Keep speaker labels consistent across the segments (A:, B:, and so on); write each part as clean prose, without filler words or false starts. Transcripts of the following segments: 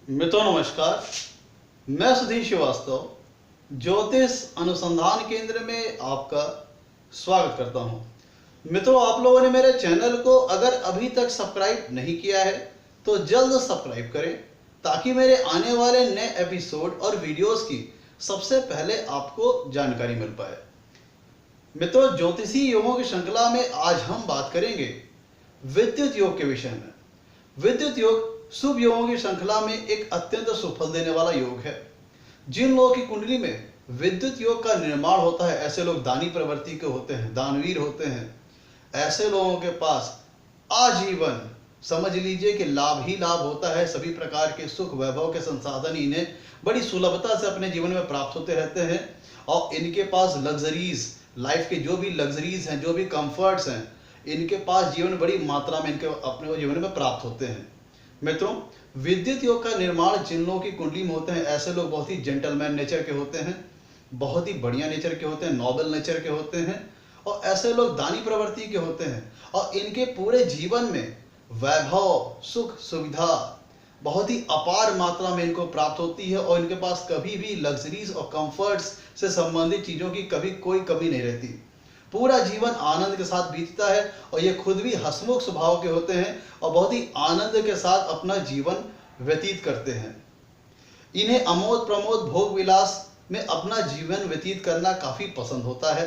A: मित्रों नमस्कार। मैं सुधीर श्रीवास्तव ज्योतिष अनुसंधान केंद्र में आपका स्वागत करता हूं। मित्रों, आप लोगों ने मेरे चैनल को अगर अभी तक सब्सक्राइब नहीं किया है तो जल्द सब्सक्राइब करें ताकि मेरे आने वाले नए एपिसोड और वीडियोस की सबसे पहले आपको जानकारी मिल पाए। मित्रों, ज्योतिषी योगों की श्रृंखला में आज हम बात करेंगे विद्युत योग के विषय में। विद्युत योग शुभ योगों की श्रृंखला में एक अत्यंत सुफल देने वाला योग है। जिन लोगों की कुंडली में विद्युत योग का निर्माण होता है, ऐसे लोग दानी प्रवृत्ति के होते हैं, दानवीर होते हैं। ऐसे लोगों के पास आजीवन समझ लीजिए कि लाभ ही लाभ होता है। सभी प्रकार के सुख वैभव के संसाधन इन्हें बड़ी सुलभता से अपने जीवन में प्राप्त होते रहते हैं और इनके पास लग्जरीज लाइफ के जो भी लग्जरीज हैं, जो भी कंफर्ट्स हैं, इनके पास जीवन बड़ी मात्रा में इनके अपने जीवन में प्राप्त होते हैं। मित्रों, विद्युत योग का निर्माण जिन लोगों की कुंडली में होते हैं, ऐसे लोग बहुत ही जेंटलमैन नेचर के होते हैं, बहुत ही बढ़िया नेचर के होते हैं, नोबल नेचर के होते हैं और ऐसे लोग दानी प्रवृत्ति के होते हैं और इनके पूरे जीवन में वैभव सुख सुविधा बहुत ही अपार मात्रा में इनको प्राप्त होती है और इनके पास कभी भी लग्जरीज और कंफर्ट्स से संबंधित चीज़ों की कभी कोई कमी नहीं रहती। पूरा जीवन आनंद के साथ बीतता है और ये खुद भी हंसमुख स्वभाव के होते हैं और बहुत ही आनंद के साथ अपना जीवन व्यतीत करते हैं। इन्हें अमोद प्रमोद भोग विलास में अपना जीवन व्यतीत करना काफ़ी पसंद होता है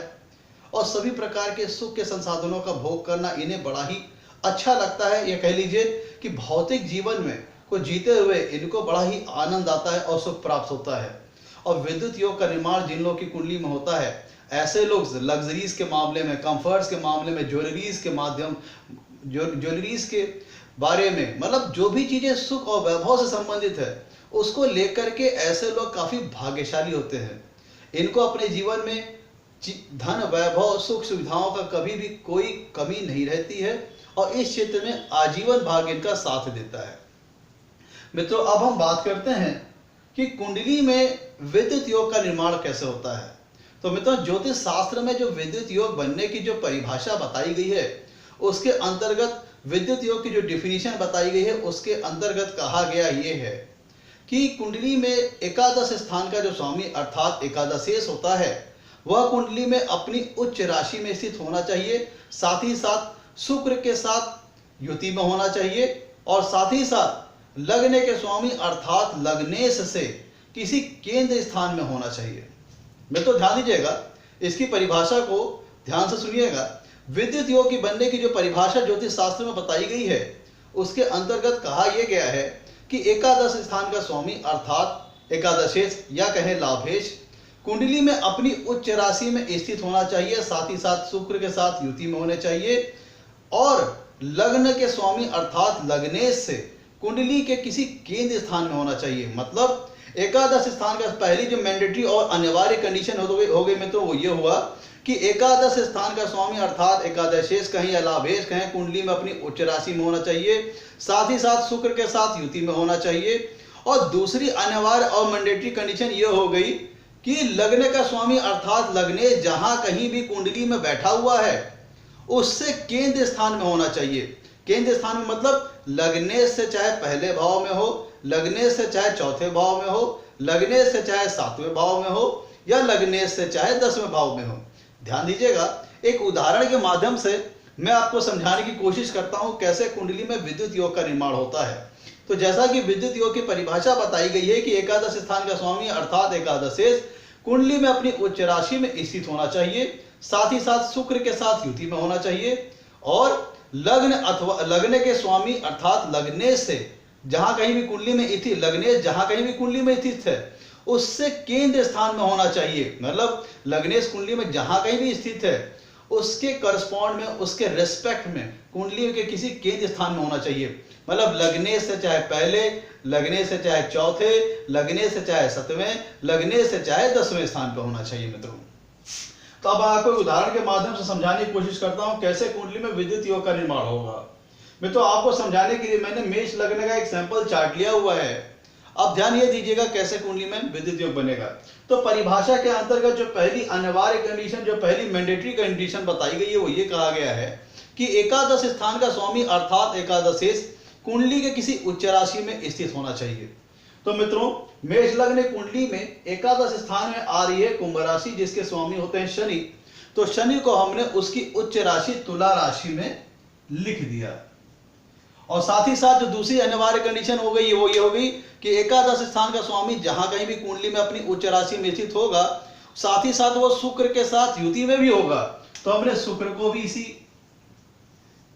A: और सभी प्रकार के सुख के संसाधनों का भोग करना इन्हें बड़ा ही अच्छा लगता है। ये कह लीजिए कि भौतिक जीवन में को जीते हुए इनको बड़ा ही आनंद आता है और सुख प्राप्त होता है। और विद्युत योग का निर्माण जिन लोगों की कुंडली में होता है, ऐसे लोग लग्जरीज के मामले में, कंफर्ट्स के मामले में, ज्वेलरीज के बारे में, मतलब जो भी चीज़ें सुख और वैभव से संबंधित है उसको लेकर के ऐसे लोग काफ़ी भाग्यशाली होते हैं। इनको अपने जीवन में धन वैभव सुख सुविधाओं का कभी भी कोई कमी नहीं रहती है और इस क्षेत्र में आजीवन भाग्य इनका साथ देता है। मित्रों, अब हम बात करते हैं कि कुंडली में विद्युत योग का निर्माण कैसे होता है। तो मित्रों, ज्योतिष शास्त्र में जो विद्युत योग बनने की जो परिभाषा बताई गई है, उसके अंतर्गत विद्युत योग की जो डिफिनीशन बताई गई है, उसके अंतर्गत कहा गया ये है कि कुंडली में एकादश स्थान का जो स्वामी अर्थात एकादशेश होता है, वह कुंडली में अपनी उच्च राशि में स्थित होना चाहिए, साथ ही साथ शुक्र के साथ युति में होना चाहिए और साथ ही साथ लग्न के स्वामी अर्थात लग्नेश से किसी केंद्र स्थान में होना चाहिए। मित्रों, ध्यान दीजिएगा, इसकी परिभाषा को ध्यान से सुनिएगा। विद्युत योग की बनने की जो परिभाषा ज्योतिष शास्त्र में बताई गई है, उसके अंतर्गत कहा यह गया है कि एकादश स्थान का स्वामी अर्थात एकादशेश या कहें लाभेश कुंडली में अपनी उच्च राशि में स्थित होना चाहिए, साथ ही साथ शुक्र के साथ युति में होने चाहिए और लग्न के स्वामी अर्थात लग्नेश से कुंडली के किसी केंद्र स्थान में होना चाहिए। मतलब एकादश स्थान का पहली जो मैंडेटरी और अनिवार्य कंडीशन हो गई मित्रों, वो ये हुआ कि एकादश स्थान का स्वामी अर्थात एकादशेश कहें या लाभेश कहें कुंडली में अपनी उच्च राशि में होना चाहिए, साथ ही साथ शुक्र के साथ युति में होना चाहिए। और दूसरी अनिवार्य और मैंडेटरी कंडीशन ये हो गई कि लग्न का स्वामी अर्थात लग्नेश जहां कहीं भी कुंडली में बैठा हुआ है उससे केंद्र स्थान में होना चाहिए। केंद्र स्थान में मतलब लग्नेश से चाहे पहले भाव में हो, लग्नेश से चाहे चौथे भाव में हो, लग्नेश से चाहे सातवें भाव में हो या लग्नेश से चाहे 10वें भाव में हो। ध्यान दीजिएगा, एक उदाहरण के माध्यम से मैं आपको समझाने की कोशिश करता हूं कैसे कुंडली में विद्युत योग का निर्माण होता है। तो जैसा कि विद्युत योग की परिभाषा बताई गई है कि एकादश स्थान का स्वामी अर्थात एकादशेश कुंडली में अपनी उच्च राशि में स्थित होना चाहिए, साथ ही साथ शुक्र के साथ युति में होना चाहिए और लग्न अथवा लग्न के स्वामी अर्थात लग्नेश से जहां कहीं भी कुंडली में स्थित लग्नेश जहां कहीं भी कुंडली में स्थित है उससे केंद्र स्थान में होना चाहिए। मतलब लग्नेश कुंडली में जहां कहीं भी स्थित है उसके करस्पॉन्ड में, उसके रेस्पेक्ट में कुंडली के किसी केंद्र स्थान में होना चाहिए। मतलब लग्नेश से चाहे पहले, लग्नेश से चाहे चौथे, लग्नेश से चाहे 7वें, लग्नेश से चाहे 10वें स्थान पर होना चाहिए। मित्रों, तो अब आपको उदाहरण के माध्यम से समझाने की कोशिश करता हूं कैसे कुंडली में विद्युत योग का निर्माण होगा। मित्रों, आपको समझाने के लिए मैंने मेष लग्न का एक सैंपल चार्ट लिया हुआ है। अब ध्यान ये दीजिएगा कैसे कुंडली में विद्युत योग बनेगा। तो परिभाषा के अंतर्गत जो पहली अनिवार्य कंडीशन, जो पहली मैंडेटरी कंडीशन बताई गई है, वो ये कहा गया है कि एकादश स्थान का स्वामी अर्थात एकादशेश कुंडली के किसी उच्च राशि में स्थित होना चाहिए। तो मित्रों, मेष लग्न कुंडली में एकादश स्थान में आ रही है कुंभ राशि, जिसके स्वामी होते हैं शनि। तो शनि को हमने उसकी उच्च राशि तुला राशि में लिख दिया। और साथ ही साथ जो दूसरी अनिवार्य कंडीशन हो गई वो ये हो गई कि एकादश स्थान का स्वामी जहां कहीं भी कुंडली में अपनी उच्च राशि में स्थित होगा, साथ ही साथ वो शुक्र के साथ युति में भी होगा। तो हमने शुक्र को भी इसी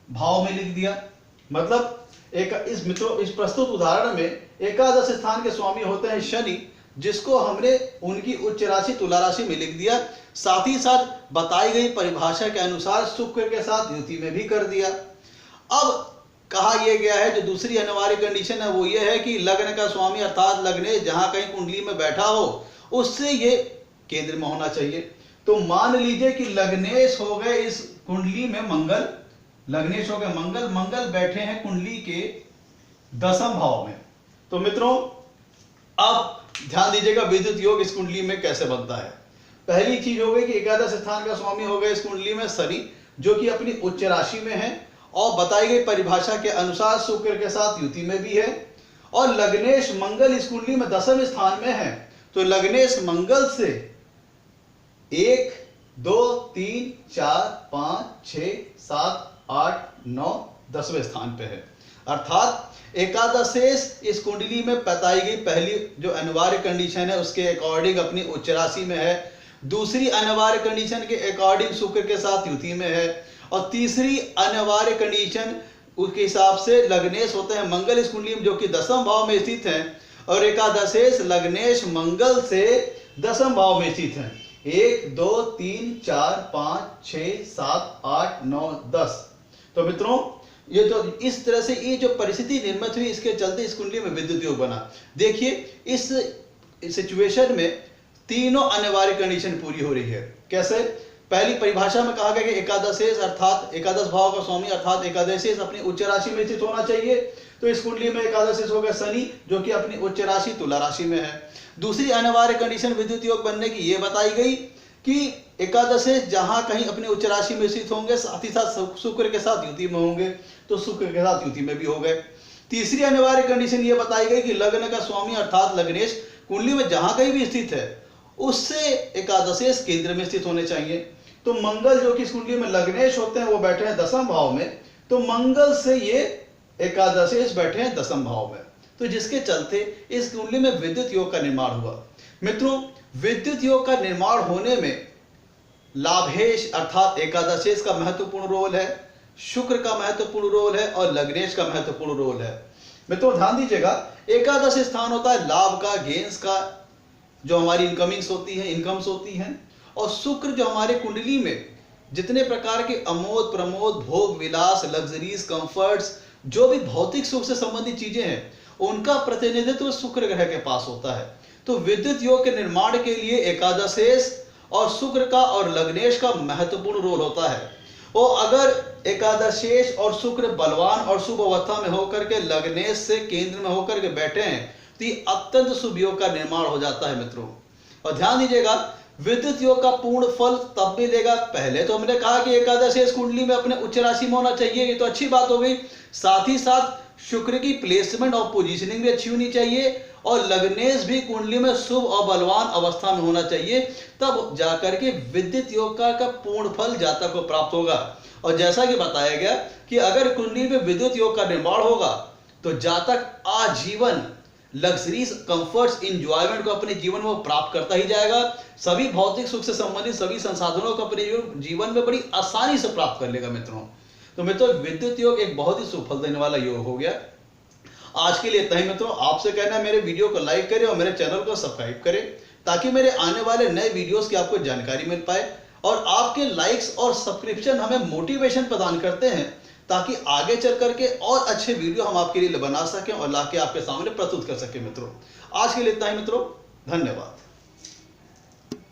A: भाव में लिख दिया। मतलब इस प्रस्तुत उदाहरण में एकादश स्थान के स्वामी होते हैं शनि, जिसको हमने उनकी उच्च राशि तुला राशि में लिख दिया। साथ ही साथ बताई गई परिभाषा के अनुसार शुक्र के साथ युति में भी कर दिया। अब कहा यह गया है, जो दूसरी अनिवार्य कंडीशन है वो ये है कि लग्न का स्वामी अर्थात लग्नेश जहां कहीं कुंडली में बैठा हो, उससे ये केंद्र में होना चाहिए। तो मान लीजिए कि लग्नेश हो गए इस कुंडली में मंगल, लग्नेश हो गए मंगल, मंगल बैठे हैं कुंडली के दसम भाव में। तो मित्रों, अब ध्यान दीजिएगा विद्युत योग इस कुंडली में कैसे बनता है। पहली चीज हो गई कि एकादश स्थान का स्वामी हो गए इस कुंडली में शनि, जो कि अपनी उच्च राशि में है और बताई गई परिभाषा के अनुसार शुक्र के साथ युति में भी है। और लग्नेश मंगल इस कुंडली में दसम स्थान में है। तो लग्नेश मंगल से 1 2 3 4 5 6 7 8 9 10वें स्थान पे है। अर्थात एकादशेश इस कुंडली में बताई गई पहली जो अनिवार्य कंडीशन है उसके अकॉर्डिंग अपनी उच्च राशि में है। दूसरी अनिवार्य कंडीशन के अकॉर्डिंग शुक्र के साथ युति में है। और तीसरी अनिवार्य कंडीशन उसके हिसाब से लग्नेश होते हैं मंगल इस कुंडली में, जो कि दसम भाव में स्थित हैं। और एकादशेश लग्नेश मंगल से दसम भाव में स्थित हैं। 1 2 3 4 5 6 7 8 9 10। तो मित्रों, ये तो इस तरह से ये जो परिस्थिति निर्मित हुई, इसके चलते इस कुंडली में विद्युत योग बना। देखिए, इस सिचुएशन में तीनों अनिवार्य कंडीशन पूरी हो रही है। कैसे? पहली परिभाषा में कहा गया कि एकादशेश अर्थात एकादश भाव का स्वामी अर्थात एकादशेश अपनी उच्च राशि में स्थित होना चाहिए। तो इस कुंडली में एकादशेश हो गया शनि, जो कि अपनी उच्च राशि तुला राशि में है। दूसरी अनिवार्य कंडीशन विद्युत योग बनने की ये बताई गई कि एकादशेश जहां कहीं अपनी उच्च राशि में स्थित होंगे, साथ ही साथ शुक्र के साथ युति में होंगे, तो शुक्र के साथ युति में भी हो गए। तीसरी अनिवार्य कंडीशन ये बताई गई कि लग्न का स्वामी अर्थात लग्नेश कुंडली में जहां कहीं भी स्थित है, उससे एकादशेश केंद्र में स्थित होने चाहिए। तो मंगल जो कि इस कुंडली में लग्नेश होते हैं वो बैठे हैं दसम भाव में, तो मंगल से ये एकादशेश बैठे हैं दसम भाव में। तो जिसके चलते इस कुंडली में विद्युत योग का निर्माण हुआ। मित्रों, विद्युत योग का निर्माण होने में लाभेश अर्थात एकादशेश का महत्वपूर्ण रोल है, शुक्र का महत्वपूर्ण रोल है और लग्नेश का महत्वपूर्ण रोल है। मित्रों ध्यान दीजिएगा, एकादश स्थान होता है लाभ का, गेंस का, जो हमारी इनकमिंग्स होती है, इनकम्स होती हैं। और शुक्र जो हमारे कुंडली में जितने प्रकार के अमोद प्रमोद भोग विलास लग्जरीज कंफर्ट्स जो भी भौतिक सुख से संबंधित चीजें हैं, उनका प्रतिनिधित्व शुक्र ग्रह के पास होता है। तो विद्युत योग के निर्माण के लिए एकादशेश और शुक्र का और लग्नेश का महत्वपूर्ण रोल होता है। और अगर एकादशेश और शुक्र बलवान और शुभ अवस्था में होकर के लग्नेश से केंद्र में होकर के बैठे हैं, तो ये अत्यंत शुभ योग का निर्माण हो जाता है मित्रों। और ध्यान दीजिएगा, विद्युत योग का पूर्ण फल तब मिलेगा। पहले तो हमने कहा कि एकादशेश कुंडली में अपने उच्च राशि में होना चाहिए, ये तो अच्छी बात हो गई। साथ ही साथ शुक्र की प्लेसमेंट और पोजीशनिंग भी अच्छी होनी चाहिए और लग्नेश भी कुंडली में शुभ और बलवान अवस्था में होना चाहिए, तब जाकर के विद्युत योग का पूर्ण फल जातक को प्राप्त होगा। और जैसा कि बताया गया कि अगर कुंडली में विद्युत योग का निर्माण होगा तो जातक आजीवन लग्जरीज कंफर्ट्स इंजॉयमेंट को अपने जीवन में प्राप्त करता ही जाएगा। सभी भौतिक सुख से संबंधित सभी संसाधनों को अपने जीवन में बड़ी आसानी से प्राप्त कर लेगा मित्रों। तो मित्रों, विद्युत योग एक बहुत ही सुफल देने वाला योग हो गया। आज के लिए इतना ही मित्रों। आपसे कहना है मेरे वीडियो को लाइक करें और मेरे चैनल को सब्सक्राइब करें, ताकि मेरे आने वाले नए वीडियोस की आपको जानकारी मिल पाए। और आपके लाइक्स और सब्सक्रिप्शन हमें मोटिवेशन प्रदान करते हैं, ताकि आगे चल करके और अच्छे वीडियो हम आपके लिए बना सकें और लाके आपके सामने प्रस्तुत कर सकें मित्रों। आज के लिए इतना ही मित्रों, धन्यवाद।